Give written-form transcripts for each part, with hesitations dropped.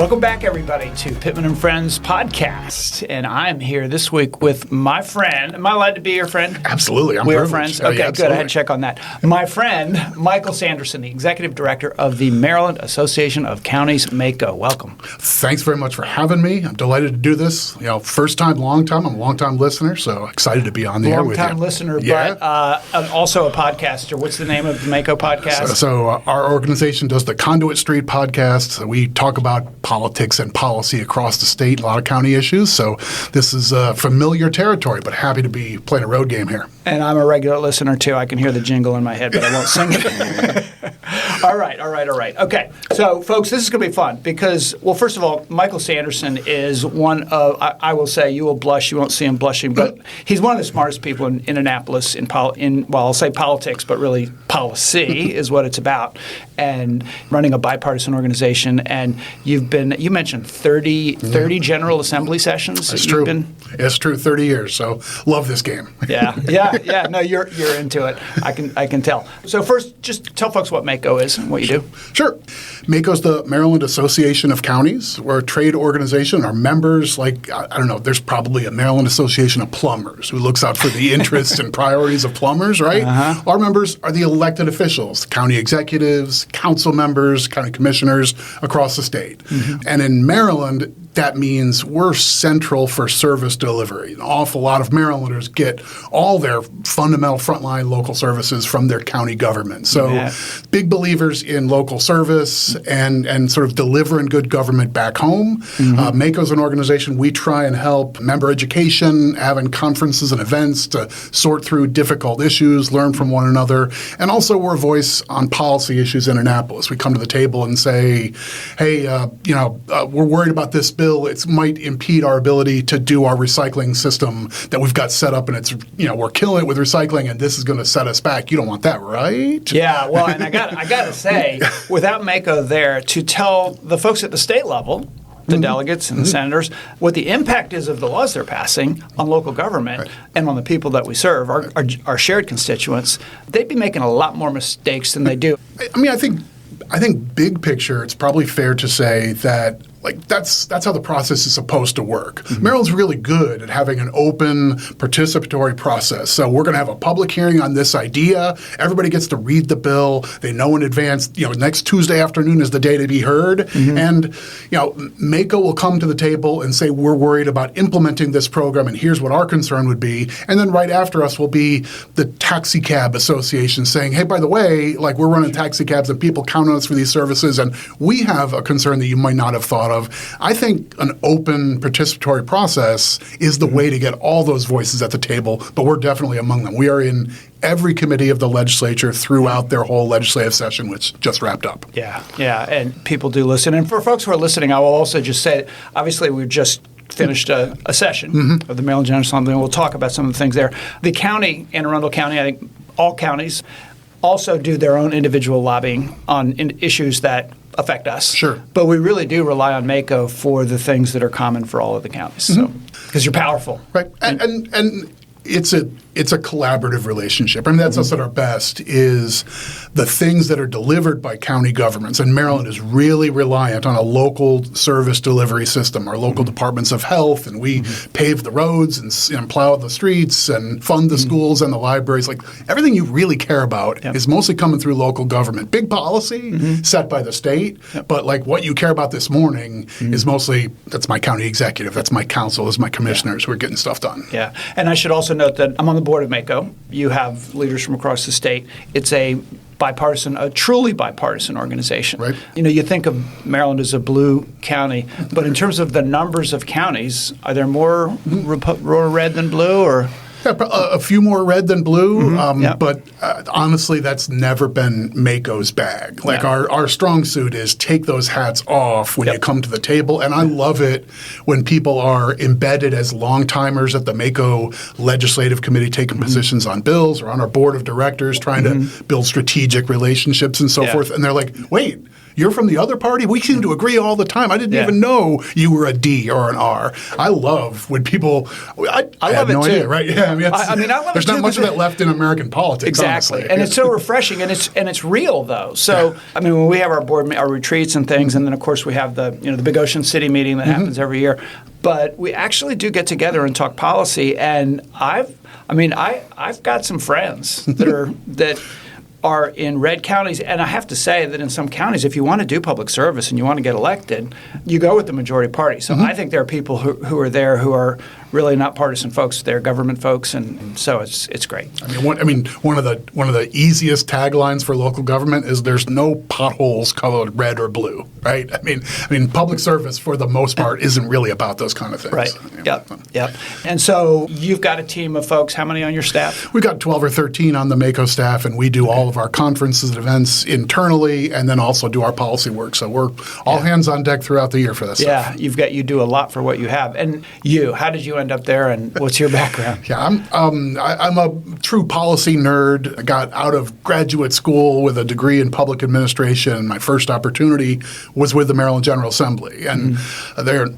Welcome back, everybody, to Pittman and Friends Podcast. And I'm here this week with my friend. Am I allowed to be your friend? Absolutely. We are friends? Okay, yeah, good. I had to check on that. My friend, Michael Sanderson, the Executive Director of the Maryland Association of Counties, MACo. Welcome. Thanks very much for having me. I'm delighted to do this. First time, long time. I'm a long-time listener, so excited to be on the air with you. Long-time listener, yeah. But also a podcaster. What's the name of the MACo podcast? So our organization does the Conduit Street podcast. We talk about politics and policy across the state, a lot of county issues. So this is familiar territory, but happy to be playing a road game here. And I'm a regular listener, too. I can hear the jingle in my head, but I won't sing it. All right. Okay. So, folks, this is going to be fun because, well, first of all, Michael Sanderson is one of, I will say, you will blush, you won't see him blushing, but he's one of the smartest people in Annapolis well, I'll say politics, but really policy is what it's about, and running a bipartisan organization. And you mentioned 30 General Assembly sessions. That's true. It's true, 30 years, so love this game. Yeah. No, you're into it. I can tell. So first, just tell folks what MACo is and what you do. Sure. MACo is the Maryland Association of Counties. We're a trade organization. Our members, there's probably a Maryland Association of Plumbers who looks out for the interests and priorities of plumbers, right? Uh-huh. Our members are the elected officials, county executives, council members, county commissioners across the state. Mm-hmm. And in Maryland, that means we're central for service delivery. An awful lot of Marylanders get all their fundamental frontline local services from their county government. So big believers in local service and sort of delivering good government back home. Mm-hmm. MACo is an organization we try and help member education, having conferences and events to sort through difficult issues, learn from one another. And also we're a voice on policy issues in Annapolis. We come to the table and say, hey, we're worried about this bill. It might impede our ability to do our recycling system that we've got set up, and it's we're killing it with recycling, and this is going to set us back. You don't want that, right? Yeah. Well, and I got to say, without MACo there to tell the folks at the state level, the delegates and the senators, what the impact is of the laws they're passing on local government and on the people that we serve, our shared constituents, they'd be making a lot more mistakes than they do. I think big picture, it's probably fair to say that that's how the process is supposed to work. Mm-hmm. Maryland's really good at having an open, participatory process. So we're going to have a public hearing on this idea. Everybody gets to read the bill. They know in advance, next Tuesday afternoon is the day to be heard. Mm-hmm. And, MACo will come to the table and say, we're worried about implementing this program, and here's what our concern would be. And then right after us will be the Taxi Cab Association saying, hey, by the way, we're running taxi cabs and people count on us for these services, and we have a concern that you might not have thought of. I think an open participatory process is the way to get all those voices at the table, but we're definitely among them. We are in every committee of the legislature throughout their whole legislative session, which just wrapped up. Yeah, and people do listen. And for folks who are listening, I will also just say, obviously we've just finished a session of the Maryland General Assembly, and we'll talk about some of the things there. The county, Arundel County, I think all counties also do their own individual lobbying on issues that affect us. Sure. But we really do rely on MACo for the things that are common for all of the counties. So, because you're powerful. Right. And it's a collaborative relationship. That's us at our best, is the things that are delivered by county governments. And Maryland is really reliant on a local service delivery system, our local departments of health, and we pave the roads and plow the streets and fund the schools and the libraries. Everything you really care about is mostly coming through local government. Big policy set by the state, but what you care about this morning is mostly, that's my county executive, that's my council, that's my commissioners who are getting stuff done. Yeah. And I should also note that I'm on the board of MACo. You have leaders from across the state. It's a truly bipartisan organization. Right. You think of Maryland as a blue county, but in terms of the numbers of counties, are there more red than blue, or? Yeah, a few more red than blue, but honestly, that's never been MACo's bag. Our strong suit is take those hats off when you come to the table, and I love it when people are embedded as long-timers at the MACo Legislative Committee taking positions on bills, or on our board of directors trying to build strategic relationships and so forth, and they're like, wait, you're from the other party? We seem to agree all the time. I didn't even know you were a D or an R. I love when people, I love had no it too. idea, right? Yeah, I love there's it not too, much of that left in American politics, exactly. honestly. And it's so refreshing, and it's real though. So I mean, when we have our retreats and things, and then of course we have the Big Ocean City meeting that happens every year, but we actually do get together and talk policy. And I've got some friends that are in red counties, and I have to say that in some counties, if you want to do public service and you want to get elected, you go with the majority party. So I think there are people who are there who are really not partisan folks; they're government folks, and so it's great. One of the easiest taglines for local government is "There's no potholes colored red or blue." Right? I mean, public service for the most part isn't really about those kind of things. Right. Yep. And so you've got a team of folks. How many on your staff? We've got 12 or 13 on the MACo staff, and we do all of our conferences and events internally, and then also do our policy work. So we're all hands on deck throughout the year for this stuff. Yeah, you do a lot for what you have. And how did you end up there, and what's your background? Yeah, I'm a true policy nerd. I got out of graduate school with a degree in public administration. My first opportunity was with the Maryland General Assembly, and they're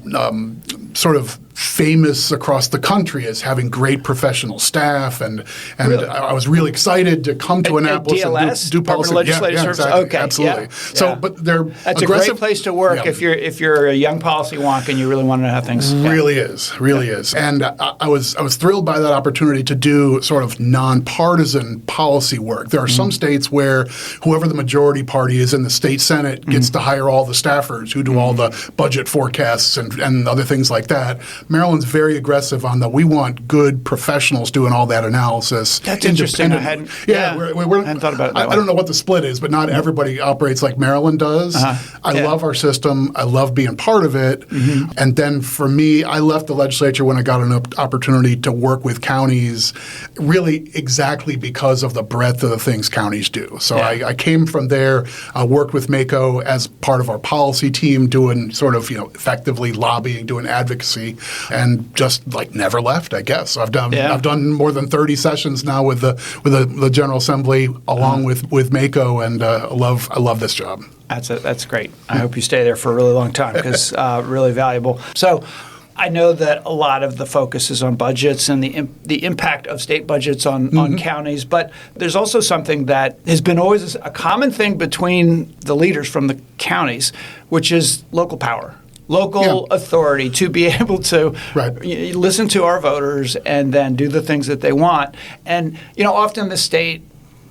sort of famous across the country as having great professional staff, and really? I was really excited to come to Annapolis DLS, and do policy. Legislative Services. Exactly, Okay, absolutely. So, but they're that's aggressive. A great place to work if you're a young policy wonk and you really want to know how things. Really is, and I was thrilled by that opportunity to do sort of nonpartisan policy work. There are some states where whoever the majority party is in the state Senate gets to hire all the staffers who do all the budget forecasts and other things like that. Maryland's very aggressive on we want good professionals doing all that analysis. That's interesting. I hadn't thought about it that way. I don't know what the split is, but not everybody operates like Maryland does. I love our system. I love being part of it. And then for me, I left the legislature when I got an opportunity to work with counties really exactly because of the breadth of the things counties do. So I came from there, worked with MACo as part of our policy team, doing sort of effectively lobbying, doing advocacy, and just never left, I guess. So I've done more than 30 sessions now with the General Assembly along with MACo, and I love this job. That's great. I hope you stay there for a really long time because really valuable. So I know that a lot of the focus is on budgets and the impact of state budgets on counties, but there's also something that has been always a common thing between the leaders from the counties, which is local power. Local authority to be able to listen to our voters and then do the things that they want. And often the state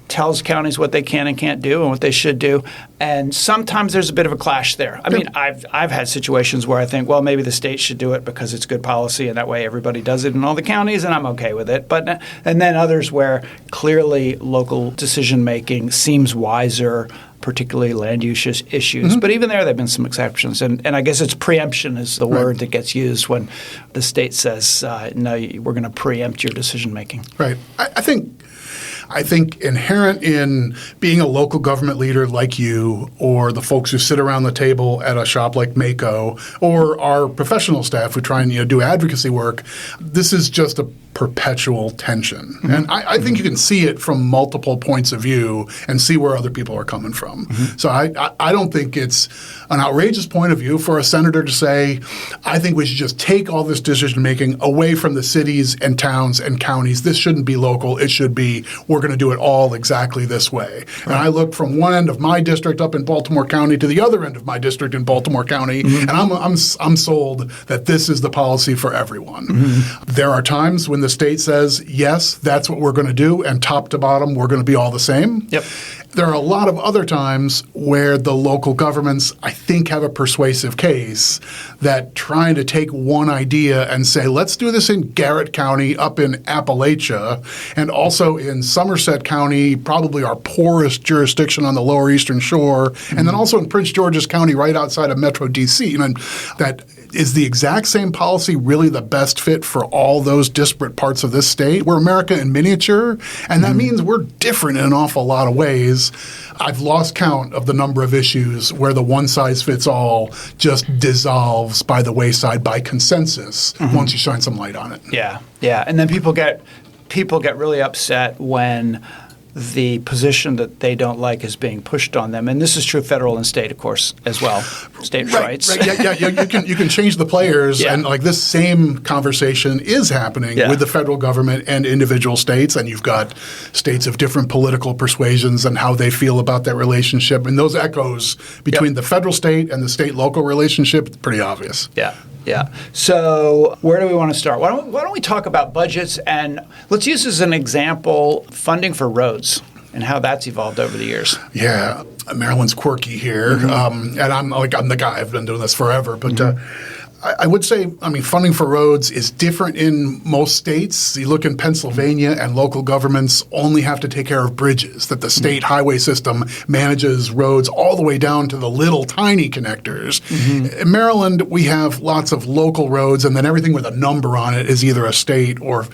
tells counties what they can and can't do and what they should do, and sometimes there's a bit of a clash there. I mean, I've had situations where I think, well, maybe the state should do it because it's good policy, and that way everybody does it in all the counties, and I'm okay with it. And then others where clearly local decision making seems wiser, particularly land use issues. But even there have been some exceptions. And I guess it's preemption is the word that gets used when the state says, no, we're going to preempt your decision making. Right. I think inherent in being a local government leader like you, or the folks who sit around the table at a shop like MACo, or our professional staff who try and do advocacy work, this is just a perpetual tension. And I think you can see it from multiple points of view and see where other people are coming from. So I don't think it's an outrageous point of view for a senator to say, I think we should just take all this decision making away from the cities and towns and counties. This shouldn't be local. It should be, we're going to do it all exactly this way. And I look from one end of my district up in Baltimore County to the other end of my district in Baltimore County, and I'm sold that this is the policy for everyone. There are times when the state says, yes, that's what we're going to do, and top to bottom, we're going to be all the same. Yep. There are a lot of other times where the local governments, I think, have a persuasive case that trying to take one idea and say, let's do this in Garrett County up in Appalachia, and also in Somerset County, probably our poorest jurisdiction on the Lower Eastern Shore, and then also in Prince George's County right outside of Metro D.C. And that is the exact same policy really the best fit for all those disparate parts of this state? We're America in miniature, and that means we're different in an awful lot of ways. I've lost count of the number of issues where the one-size-fits-all just dissolves by the wayside by consensus once you shine some light on it. Yeah. And then people get really upset when the position that they don't like is being pushed on them. And this is true federal and state, of course, as well. State rights. Right. Yeah. You can change the players, and like this same conversation is happening with the federal government and individual states, and you've got states of different political persuasions and how they feel about that relationship. And those echoes between the federal state and the state-local relationship, pretty obvious. Yeah. So where do we want to start? Why don't we talk about budgets, and let's use as an example funding for roads and how that's evolved over the years. Yeah, Maryland's quirky here, and I'm the guy. I've been doing this forever, but. I would say, funding for roads is different in most states. You look in Pennsylvania, and local governments only have to take care of bridges, that the state highway system manages roads all the way down to the little tiny connectors. In Maryland, we have lots of local roads, and then everything with a number on it is either a state or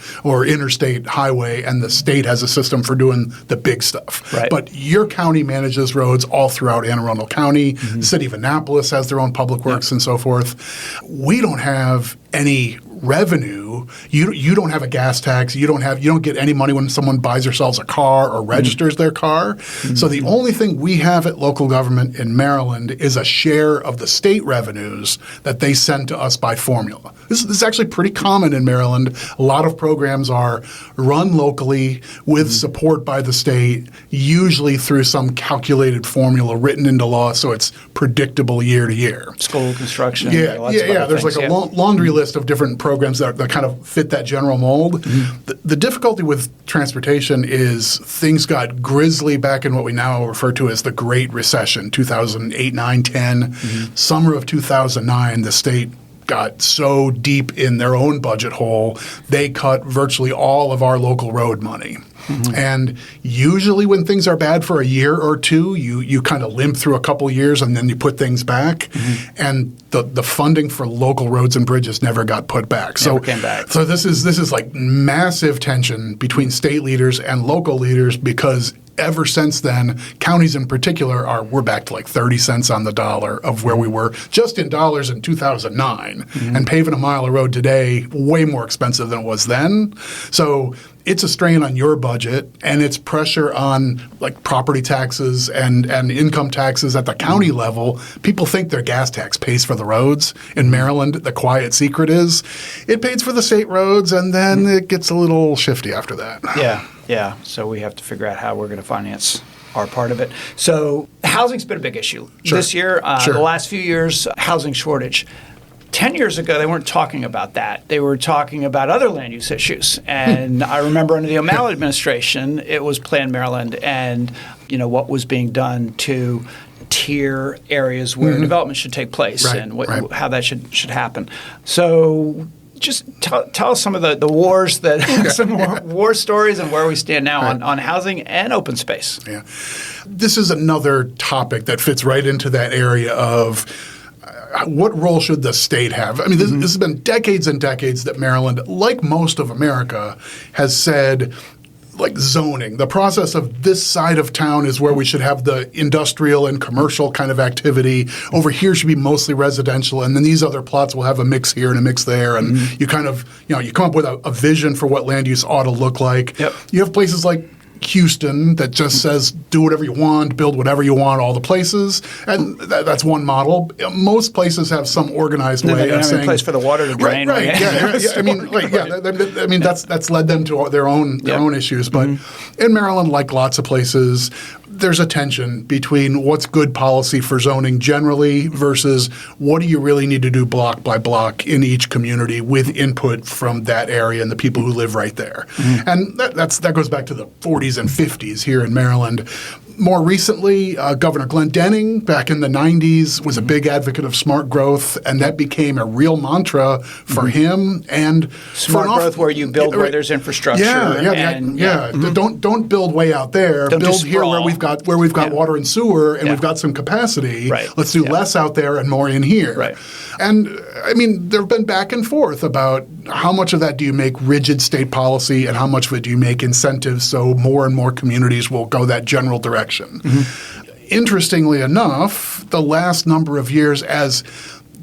interstate highway, and the state has a system for doing the big stuff. Right. But your county manages roads all throughout Anne Arundel County. The city of Annapolis has their own public works and so forth. We don't have any revenue. You don't have a gas tax. You don't get any money when someone buys or sells a car or registers their car. So the only thing we have at local government in Maryland is a share of the state revenues that they send to us by formula. This is actually pretty common in Maryland. A lot of programs are run locally with support by the state, usually through some calculated formula written into law, so it's predictable year to year. School construction. Yeah. There's like a laundry list of different programs that kind of fit that general mold. The difficulty with transportation is things got grisly back in what we now refer to as the Great Recession, 2008, 9, 10. Summer of 2009, the state got so deep in their own budget hole, they cut virtually all of our local road money. And usually when things are bad for a year or two, you kind of limp through a couple years and then you put things back. And the funding for local roads and bridges never got put back. Never came back. So this is like massive tension between state leaders and local leaders, because ever since then, counties in particular we're back to like 30 cents on the dollar of where we were just in dollars in 2009. And paving a mile of road today, way more expensive than it was then. So it's a strain on your budget, and it's pressure on like property taxes and income taxes at the county level. People think their gas tax pays for the roads. In Maryland, the quiet secret is it pays for the state roads, and then it gets a little shifty after that. Yeah. So we have to figure out how we're going to finance our part of it. So housing's been a big issue this year. The last few years, housing shortage. 10 years ago, they weren't talking about that. They were talking about other land use issues. And I remember under the O'Malley administration, it was Planned Maryland and, what was being done to tier areas where development should take place and how that should happen. So just tell us some of the wars some more war stories and where we stand now on housing and open space. Yeah. This is another topic that fits right into that area of what role should the state have? This has been decades and decades that Maryland, like most of America, has said, like zoning, the process of this side of town is where we should have the industrial and commercial kind of activity. Over here should be mostly residential, and then these other plots will have a mix here and a mix there. And you kind of, you come up with a vision for what land use ought to look like. You have places like Houston that just says do whatever you want, build whatever you want, all the places, and that's one model. Most places have some organized way of saying a place for the water to drain. That's led them to their own issues. But in Maryland, like lots of places, there's a tension between what's good policy for zoning generally versus what do you really need to do block by block in each community with input from that area and the people who live right there. And that goes back to the 40s and 50s here in Maryland. More recently, Governor Glenn Denning back in the 90s was a big advocate of smart growth, and that became a real mantra for him and smart growth where you build where there's infrastructure. Don't build way out there. Build here where we've got water and sewer and we've got some capacity. Let's do less out there and more in here. And there have been back and forth about how much of that do you make rigid state policy and how much of it do you make incentives so more and more communities will go that general direction. Interestingly enough, the last number of years, as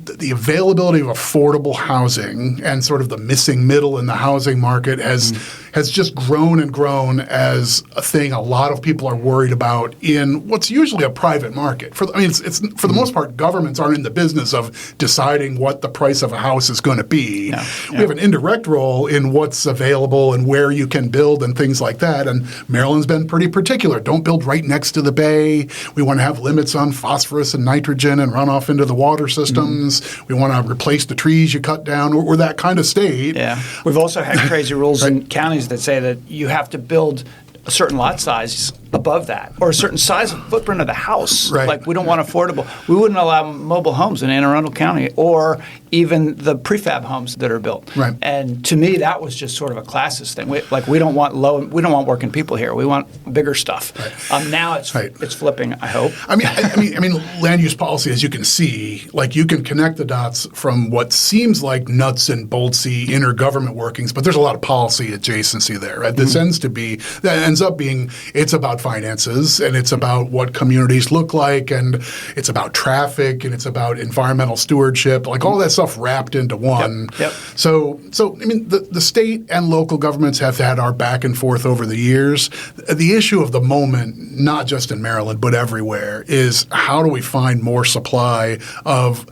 the availability of affordable housing and sort of the missing middle in the housing market has has just grown and grown as a thing a lot of people are worried about in what's usually a private market. For the most part, governments aren't in the business of deciding what the price of a house is going to be. No. We have an indirect role in what's available and where you can build and things like that. And Maryland's been pretty particular. Don't build right next to the bay. We want to have limits on phosphorus and nitrogen and runoff into the water systems. We want to replace the trees you cut down. We're that kind of state. Yeah. We've also had crazy rules in counties that say that you have to build a certain lot size above that, or a certain size of footprint of the house. Right. Like we don't want affordable. We wouldn't allow mobile homes in Arundel County, or even the prefab homes that are built. Right. And to me, that was just sort of a classist thing. We don't want working people here. We want bigger stuff. Right. Now it's flipping. I hope. I mean, land use policy, as you can see, like you can connect the dots from what seems like nuts and boltsy intergovernment workings, but there's a lot of policy adjacency there. Right? This ends up being it's about finances, and it's about what communities look like, and it's about traffic, and it's about environmental stewardship, like all that stuff wrapped into one. Yep. So I mean, the state and local governments have had our back and forth over the years. The issue of the moment, not just in Maryland but everywhere, is how do we find more supply of,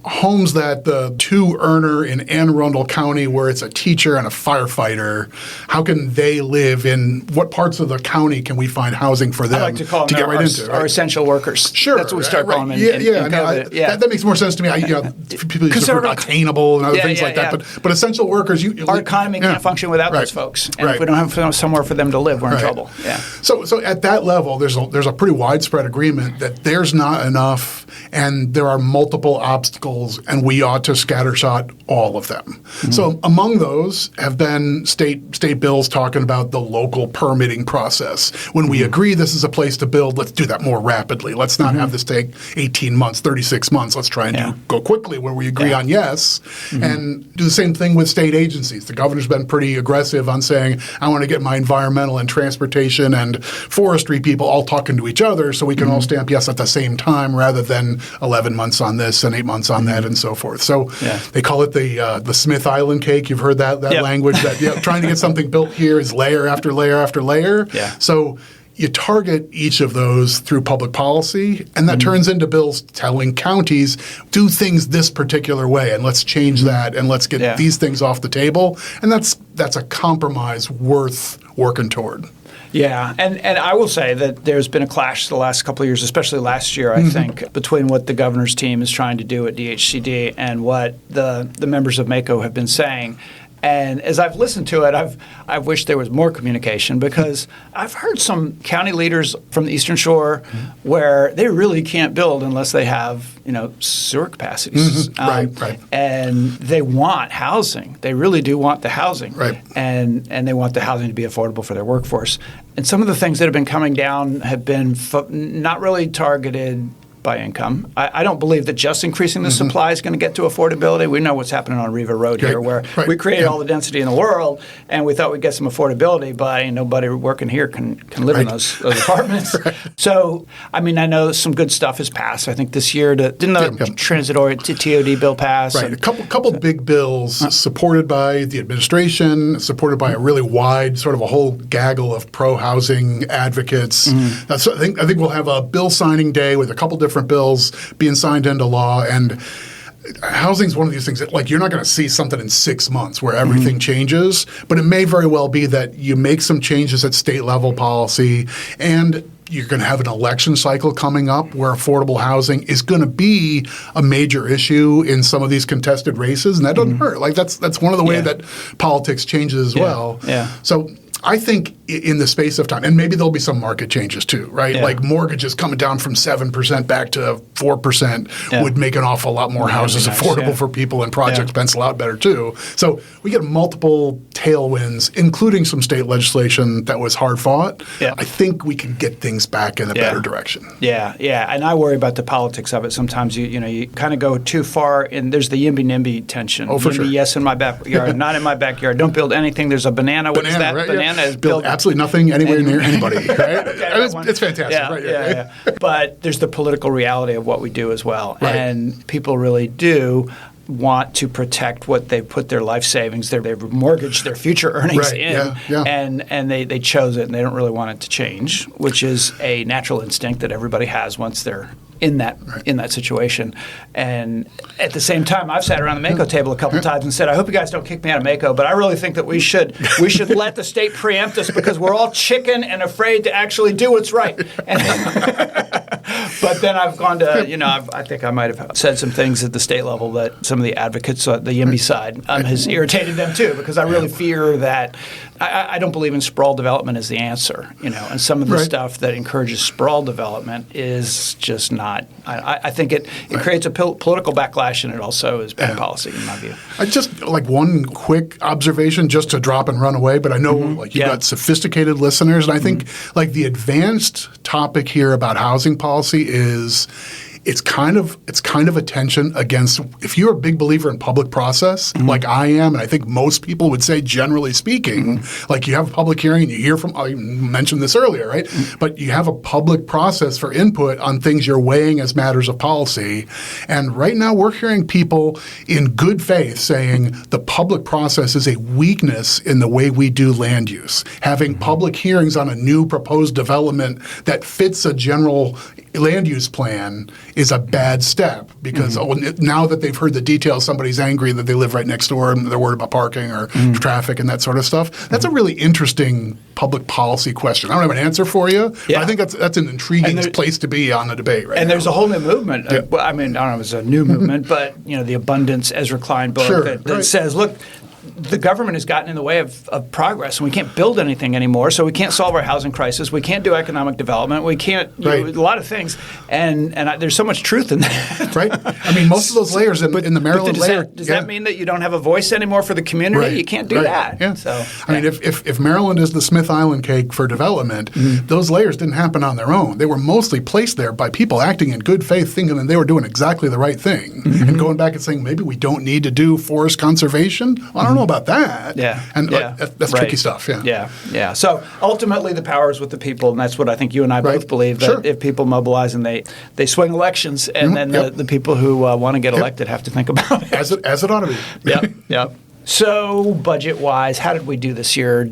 homes that the two-earner in Anne Arundel County, where it's a teacher and a firefighter, how can they live in what parts of the county can we find housing for them I like to call them get right into? Our essential workers. Sure. That's what we start calling them in COVID. That makes more sense to me. People use the word attainable and other things like that. But essential workers, our economy can't function without those folks. And if we don't have somewhere for them to live, we're in trouble. Yeah. So at that level, there's a pretty widespread agreement that there's not enough, and there are multiple obstacles, and we ought to scattershot all of them. Mm-hmm. So among those have been state bills talking about the local permitting process. When we agree this is a place to build, let's do that more rapidly. Let's not have this take 18 months, 36 months. Let's try and go quickly where we agree on yes, and do the same thing with state agencies. The governor's been pretty aggressive on saying, I want to get my environmental and transportation and forestry people all talking to each other so we can all stamp yes at the same time rather than 11 months on this and 8 months on that and so forth. So they call it the Smith Island cake. You've heard that language, that trying to get something built here is layer after layer after layer. Yeah. So you target each of those through public policy, and that turns into bills telling counties, do things this particular way, and let's change that, and let's get these things off the table. And that's a compromise worth working toward. Yeah, and I will say that there's been a clash the last couple of years, especially last year, I think, between what the governor's team is trying to do at DHCD and what the members of MACo have been saying. And as I've listened to it, I've wished there was more communication, because I've heard some county leaders from the Eastern Shore where they really can't build unless they have sewer capacities. Right. And they want housing. They really do want the housing. Right. And they want the housing to be affordable for their workforce. And some of the things that have been coming down have been not really targeted by income. I don't believe that just increasing the supply is going to get to affordability. We know what's happening on Riva Road here, where we created all the density in the world, and we thought we'd get some affordability, but nobody working here can live in those apartments. So, I mean, I know some good stuff has passed. I think this year, didn't the transitory TOD bill pass? Right, a couple big bills supported by the administration, supported by a really wide, sort of a whole gaggle of pro-housing advocates. I think we'll have a bill signing day with a couple different bills being signed into law, and housing is one of these things that, like, you're not going to see something in 6 months where everything changes, but it may very well be that you make some changes at state level policy, and you're going to have an election cycle coming up where affordable housing is going to be a major issue in some of these contested races, and that doesn't hurt. Like that's one of the ways that politics changes as well. Yeah. So I think in the space of time, and maybe there'll be some market changes too, right? Yeah. Like mortgages coming down from 7% back to 4% would make an awful lot more houses affordable for people, and projects pencil out better too. So we get multiple tailwinds, including some state legislation that was hard fought. Yeah. I think we can get things back in a better direction. Yeah, and I worry about the politics of it. Sometimes you kind of go too far, and there's the YIMBY-NIMBY tension. Oh, for sure. Yes, in my backyard, not in my backyard. Don't build anything. There's a banana. What is that? Right? Banana is build absolutely nothing anywhere near anybody. Right? It's fantastic. Yeah. But there's the political reality of what we do as well, and people really do want to protect what they put their life savings, they've mortgaged their future earnings in, and they chose it, and they don't really want it to change, which is a natural instinct that everybody has once they're in that situation. And at the same time, I've sat around the MACo table a couple times and said, I hope you guys don't kick me out of MACo, but I really think that we should let the state preempt us because we're all chicken and afraid to actually do what's right. But then I've gone to, I think I might have said some things at the state level that some of the advocates on the YIMBY side has irritated them too, because I really fear that I don't believe in sprawl development as the answer, and some of the stuff that encourages sprawl development is just not. I think it creates a political backlash, and it also is bad policy in my view. I just one quick observation just to drop and run away, but I know you've got sophisticated listeners, and I think the advanced topic here about housing policy is it's kind of a tension against, if you're a big believer in public process, like I am, and I think most people would say, generally speaking, like you have a public hearing and you hear from, I mentioned this earlier, right? But you have a public process for input on things you're weighing as matters of policy. And right now we're hearing people in good faith saying the public process is a weakness in the way we do land use. Having public hearings on a new proposed development that fits a general land use plan is a bad step because now that they've heard the details, somebody's angry that they live right next door and they're worried about parking or traffic and that sort of stuff. That's a really interesting public policy question. I don't have an answer for you, but I think that's an intriguing place to be on the debate right now. And there's a whole new movement. I mean, I don't know if it's a new movement, but the Abundance Ezra Klein book that says, look, the government has gotten in the way of progress, and we can't build anything anymore, so we can't solve our housing crisis. We can't do economic development. We can't a lot of things. And there's so much truth in that. Right. I mean, most of those layers in the Maryland layer. Does that mean that you don't have a voice anymore for the community? Right. You can't do that. Yeah. So, I mean, if Maryland is the Smith Island cake for development, those layers didn't happen on their own. They were mostly placed there by people acting in good faith, thinking that they were doing exactly the right thing, and going back and saying, maybe we don't need to do forest conservation. Well, I don't know about that. Yeah. And that's tricky stuff. Yeah. So ultimately the power is with the people, and that's what I think you and I both believe, that if people mobilize and they swing elections, and then the people who want to get elected have to think about it. As it ought to be. Yep. So budget-wise, how did we do this year?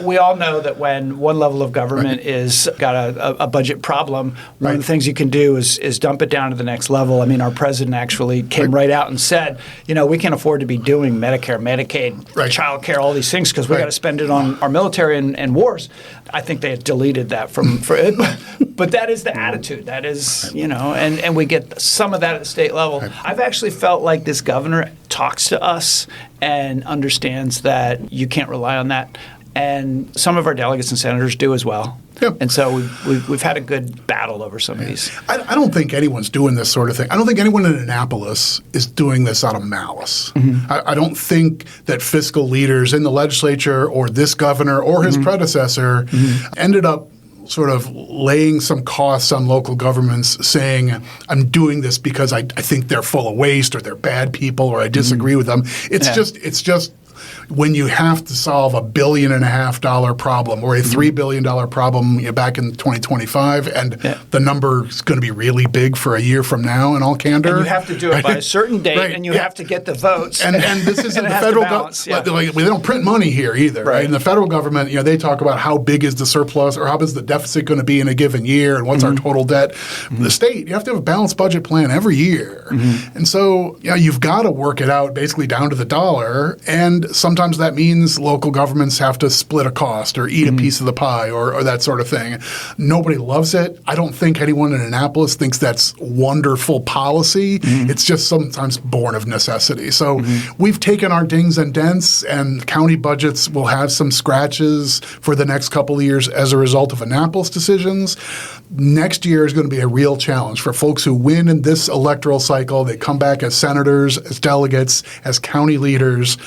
We all know that when one level of government is got a budget problem, one of the things you can do is dump it down to the next level. I mean, our president actually came right out and said, we can't afford to be doing Medicare, Medicaid, child care, all these things because we got to spend it on our military and wars. I think they had deleted that from it, but that is the attitude. That is, and we get some of that at the state level. I've actually felt like this governor talks to us and understands that you can't rely on that. And some of our delegates and senators do as well. Yep. And so we've had a good battle over some of these. I don't think anyone's doing this sort of thing. I don't think anyone in Annapolis is doing this out of malice. I don't think that fiscal leaders in the legislature or this governor or his predecessor ended up sort of laying some costs on local governments saying, I'm doing this because I think they're full of waste or they're bad people or I disagree with them. It's just when you have to solve $1.5 billion problem or a $3 billion problem back in 2025, and the number is going to be really big for a year from now in all candor. And you have to do it by a certain date, and you have to get the votes. And this isn't the federal government. They don't print money here either. Right? In the federal government, they talk about how big is the surplus or how big is the deficit going to be in a given year and what's our total debt. The state, you have to have a balanced budget plan every year. And so you've got to work it out basically down to the dollar, and sometimes that means local governments have to split a cost or eat a piece of the pie or that sort of thing. Nobody loves it. I don't think anyone in Annapolis thinks that's wonderful policy. It's just sometimes born of necessity. So we've taken our dings and dents, and county budgets will have some scratches for the next couple of years as a result of Annapolis decisions. Next year is going to be a real challenge for folks who win in this electoral cycle. They come back as senators, as delegates, as county leaders.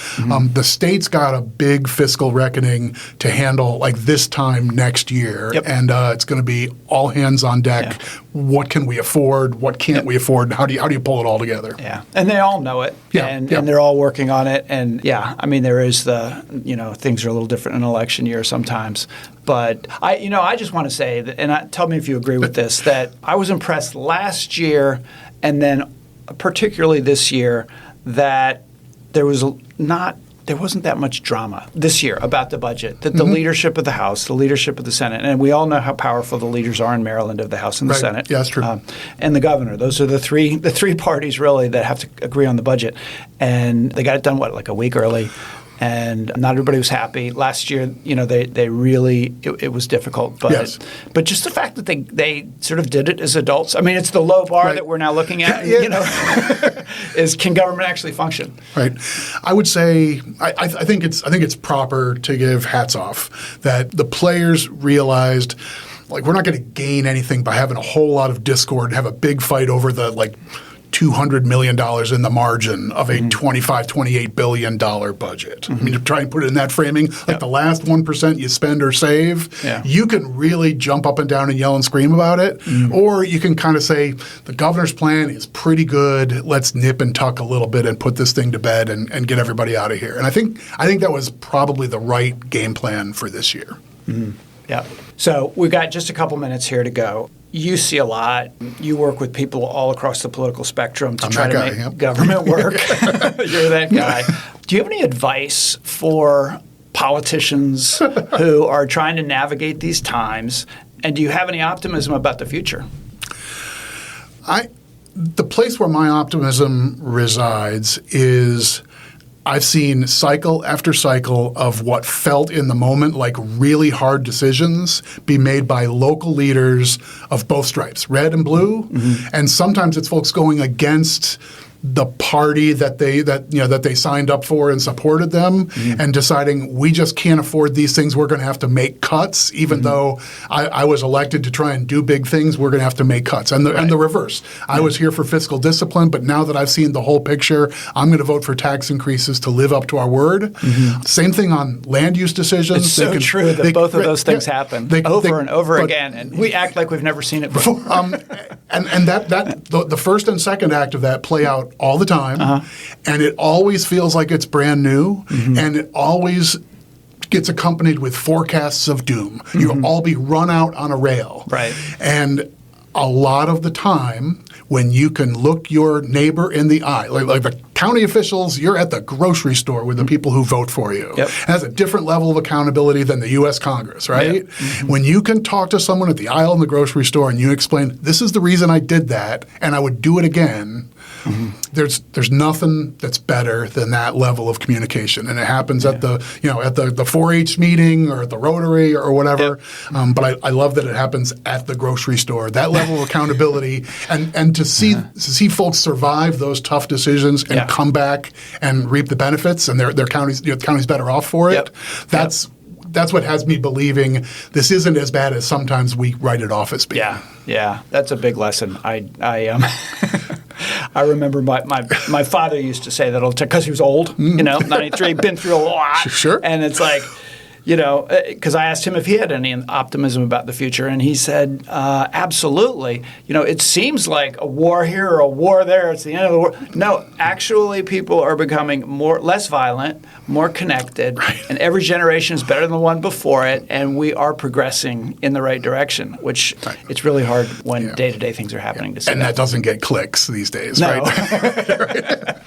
The state's got a big fiscal reckoning to handle like this time next year. And it's going to be all hands on deck. What can we afford? What can't we afford? And how do you pull it all together? And they all know it. And they're all working on it. And I mean, there is things are a little different in an election year sometimes. But I just want to say that, and tell me if you agree with this, that I was impressed last year and then particularly this year that there wasn't that much drama this year about the budget, that the leadership of the House, the leadership of the Senate, and we all know how powerful the leaders are in Maryland of the House and the Senate. Yeah, that's true. And the governor. Those are the three parties really that have to agree on the budget. And they got it done, like a week early. And not everybody was happy. Last year, they really it was difficult. But yes. But just the fact that they sort of did it as adults. I mean, it's the low bar that we're now looking at. Is can government actually function? Right. I would say I think it's proper to give hats off that the players realized. Like, we're not going to gain anything by having a whole lot of discord and have a big fight over the $200 million in the margin of a $25, $28 billion budget. I mean, to try and put it in that framing, the last 1% you spend or save, you can really jump up and down and yell and scream about it. Or you can kind of say, the governor's plan is pretty good. Let's nip and tuck a little bit and put this thing to bed and get everybody out of here. And I think that was probably the right game plan for this year. Yeah. So we've got just a couple minutes here to go. You see a lot. You work with people all across the political spectrum to try to make government work. You're that guy. Do you have any advice for politicians who are trying to navigate these times? And do you have any optimism about the future? The place where my optimism resides is I've seen cycle after cycle of what felt in the moment like really hard decisions be made by local leaders of both stripes, red and blue. And sometimes it's folks going against the party that they signed up for and supported them and deciding we just can't afford these things. We're going to have to make cuts, even though I was elected to try and do big things. We're going to have to make cuts. And the reverse. I was here for fiscal discipline, but now that I've seen the whole picture, I'm going to vote for tax increases to live up to our word. Same thing on land use decisions. It's so true that both of those things happen over and over again, and we act like we've never seen it before. And the first and second act of that play out all the time, and it always feels like it's brand new, and it always gets accompanied with forecasts of doom. You'll all be run out on a rail. Right. And a lot of the time, when you can look your neighbor in the eye, like the county officials, you're at the grocery store with the people who vote for you. Yep. And that's a different level of accountability than the U.S. Congress, right? When you can talk to someone at the aisle in the grocery store and you explain, this is the reason I did that, and I would do it again, there's nothing that's better than that level of communication, and it happens at the 4-H meeting or at the Rotary or whatever. But I love that it happens at the grocery store. That level of accountability, and to see folks survive those tough decisions and come back and reap the benefits, and their county's better off for it. That's what has me believing this isn't as bad as sometimes we write it off as being. Yeah, that's a big lesson. I remember my father used to say that because he was old, 93, been through a lot. Sure. And it's like, because I asked him if he had any optimism about the future, and he said, absolutely. It seems like a war here or a war there. It's the end of the war. No, actually, people are becoming less violent, more connected, and every generation is better than the one before it, and we are progressing in the right direction, which it's really hard when day-to-day things are happening to see. And that doesn't get clicks these days, no. Right?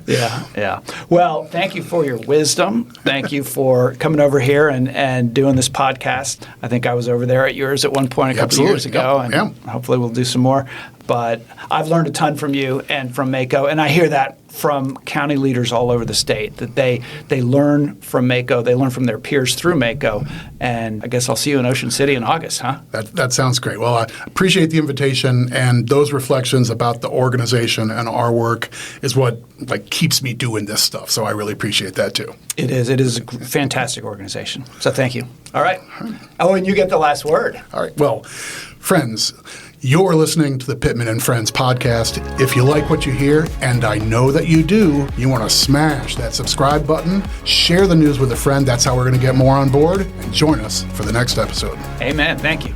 Yeah. Well, thank you for your wisdom. Thank you for coming over here and doing this podcast. I think I was over there at yours at one point a couple of years ago, and hopefully we'll do some more. But I've learned a ton from you and from MACo, and I hear that from county leaders all over the state, that they learn from MACo, they learn from their peers through MACo, and I guess I'll see you in Ocean City in August, huh? That sounds great. Well, I appreciate the invitation, and those reflections about the organization and our work is what keeps me doing this stuff, so I really appreciate that too. It is a fantastic organization, so thank you. All right. Oh, and you get the last word. All right. Well, friends, you're listening to the Pittman and Friends Podcast. If you like what you hear, and I know that you do, you want to smash that subscribe button, share the news with a friend. That's how we're going to get more on board, and join us for the next episode. Amen. Thank you.